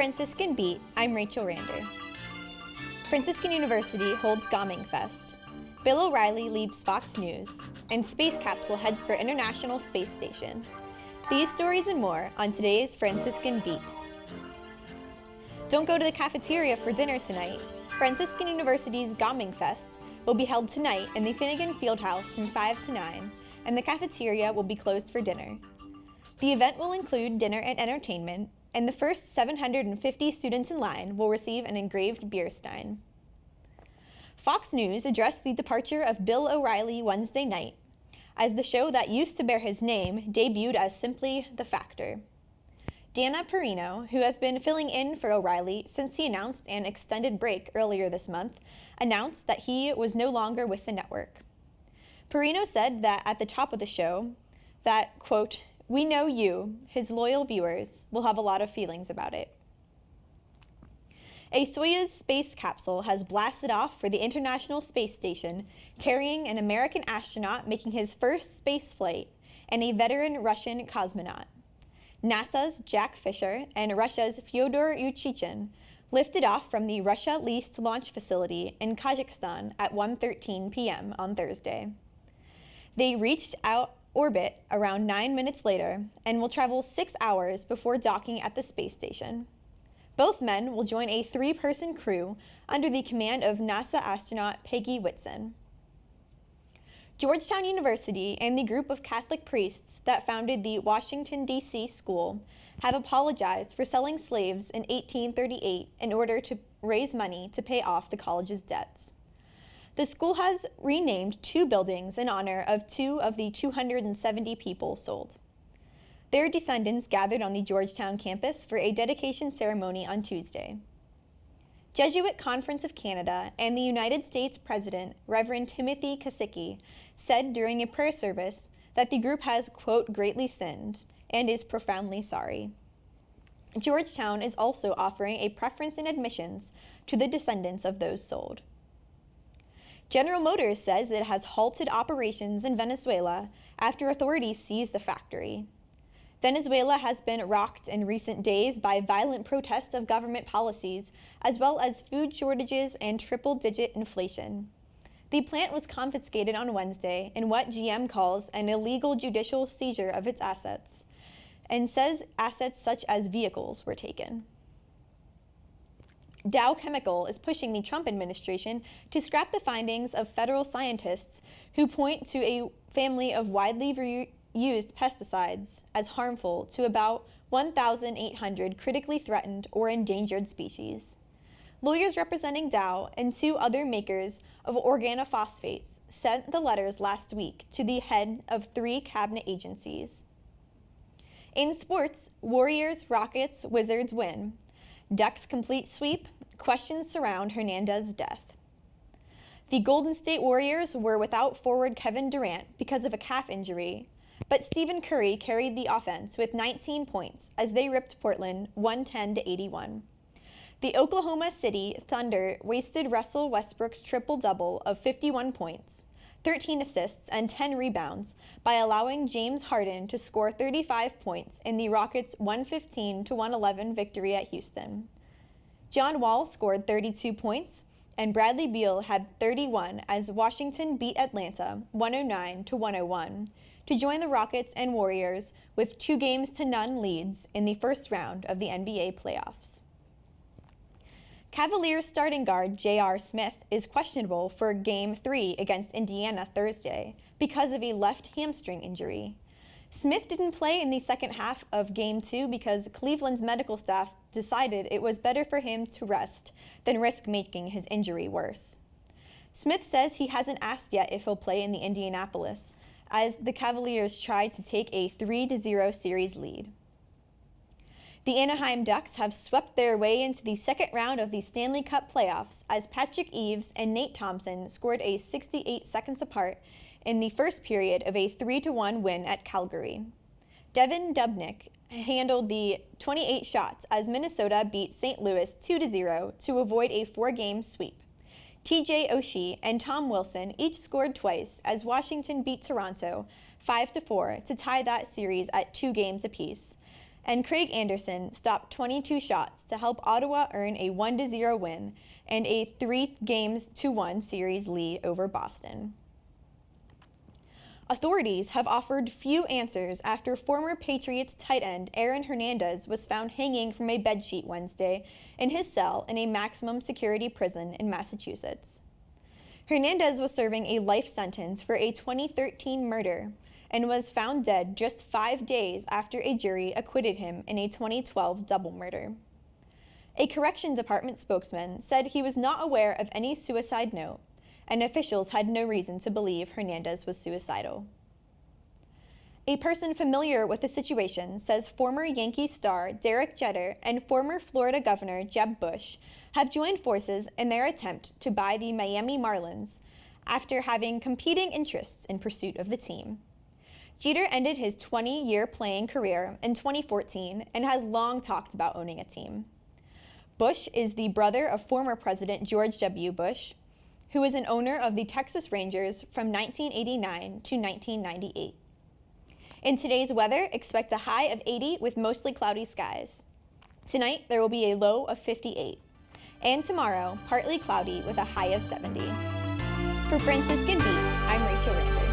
Franciscan Beat, I'm Rachel Rander. Franciscan University holds Gaming Fest. Bill O'Reilly leaves Fox News, and space capsule heads for International Space Station. These stories and more on today's Franciscan Beat. Don't go to the cafeteria for dinner tonight. Franciscan University's Gaming Fest will be held tonight in the Finnegan Fieldhouse from 5 to 9, and the cafeteria will be closed for dinner. The event will include dinner and entertainment, and the first 750 students in line will receive an engraved beer stein. Fox News addressed the departure of Bill O'Reilly Wednesday night, as the show that used to bear his name debuted as simply The Factor. Dana Perino, who has been filling in for O'Reilly since he announced an extended break earlier this month, announced that he was no longer with the network. Perino said that at the top of the show that, quote, "We know you, his loyal viewers, will have a lot of feelings about it." A Soyuz space capsule has blasted off for the International Space Station, carrying an American astronaut making his first space flight and a veteran Russian cosmonaut. NASA's Jack Fisher and Russia's Fyodor Yurchikhin lifted off from the Russia-leased launch facility in Kazakhstan at 1:13 p.m. on Thursday. They reached out orbit around 9 minutes later and will travel 6 hours before docking at the space station. Both men will join a 3-person crew under the command of NASA astronaut Peggy Whitson. Georgetown University and the group of Catholic priests that founded the Washington, D.C. school have apologized for selling slaves in 1838 in order to raise money to pay off the college's debts. The school has renamed 2 buildings in honor of 2 of the 270 people sold. Their descendants gathered on the Georgetown campus for a dedication ceremony on Tuesday. Jesuit Conference of Canada and the United States President, Reverend Timothy Kasicki, said during a prayer service that the group has, quote, greatly sinned and is profoundly sorry. Georgetown is also offering a preference in admissions to the descendants of those sold. General Motors says it has halted operations in Venezuela after authorities seized the factory. Venezuela has been rocked in recent days by violent protests of government policies, as well as food shortages and triple-digit inflation. The plant was confiscated on Wednesday in what GM calls an illegal judicial seizure of its assets, and says assets such as vehicles were taken. Dow Chemical is pushing the Trump administration to scrap the findings of federal scientists who point to a family of widely reused pesticides as harmful to about 1,800 critically threatened or endangered species. Lawyers representing Dow and 2 other makers of organophosphates sent the letters last week to the head of 3 cabinet agencies. In sports, Warriors, Rockets, Wizards win. Ducks complete sweep. Questions surround Hernandez's death. The Golden State Warriors were without forward Kevin Durant because of a calf injury, but Stephen Curry carried the offense with 19 points as they ripped Portland 110-81. The Oklahoma City Thunder wasted Russell Westbrook's triple-double of 51 points, 13 assists, and 10 rebounds by allowing James Harden to score 35 points in the Rockets' 115-111 victory at Houston. John Wall scored 32 points, and Bradley Beal had 31 as Washington beat Atlanta 109-101 to join the Rockets and Warriors with 2-0 leads in the first round of the NBA playoffs. Cavaliers starting guard J.R. Smith is questionable for Game 3 against Indiana Thursday because of a left hamstring injury. Smith didn't play in the second half of Game 2 because Cleveland's medical staff decided it was better for him to rest than risk making his injury worse. Smith says he hasn't asked yet if he'll play in the Indianapolis, as the Cavaliers tried to take a 3-0 series lead. The Anaheim Ducks have swept their way into the second round of the Stanley Cup playoffs as Patrick Eaves and Nate Thompson scored a 68 seconds apart in the first period of a 3-1 win at Calgary. Devin Dubnyk handled the 28 shots as Minnesota beat St. Louis 2-0 to avoid a 4-game sweep. TJ Oshie and Tom Wilson each scored twice as Washington beat Toronto 5-4 to tie that series at 2 games apiece, and Craig Anderson stopped 22 shots to help Ottawa earn a 1-0 win and a 3-1 series lead over Boston. Authorities have offered few answers after former Patriots tight end Aaron Hernandez was found hanging from a bedsheet Wednesday in his cell in a maximum security prison in Massachusetts. Hernandez was serving a life sentence for a 2013 murder and was found dead just 5 days after a jury acquitted him in a 2012 double murder. A correction department spokesman said he was not aware of any suicide note, and officials had no reason to believe Hernandez was suicidal. A person familiar with the situation says former Yankees star Derek Jeter and former Florida Governor Jeb Bush have joined forces in their attempt to buy the Miami Marlins after having competing interests in pursuit of the team. Jeter ended his 20-year playing career in 2014 and has long talked about owning a team. Bush is the brother of former President George W. Bush, who is an owner of the Texas Rangers from 1989 to 1998. In today's weather, expect a high of 80 with mostly cloudy skies. Tonight, there will be a low of 58. And tomorrow, partly cloudy with a high of 70. For Franciscan Beat, I'm Rachel Rander.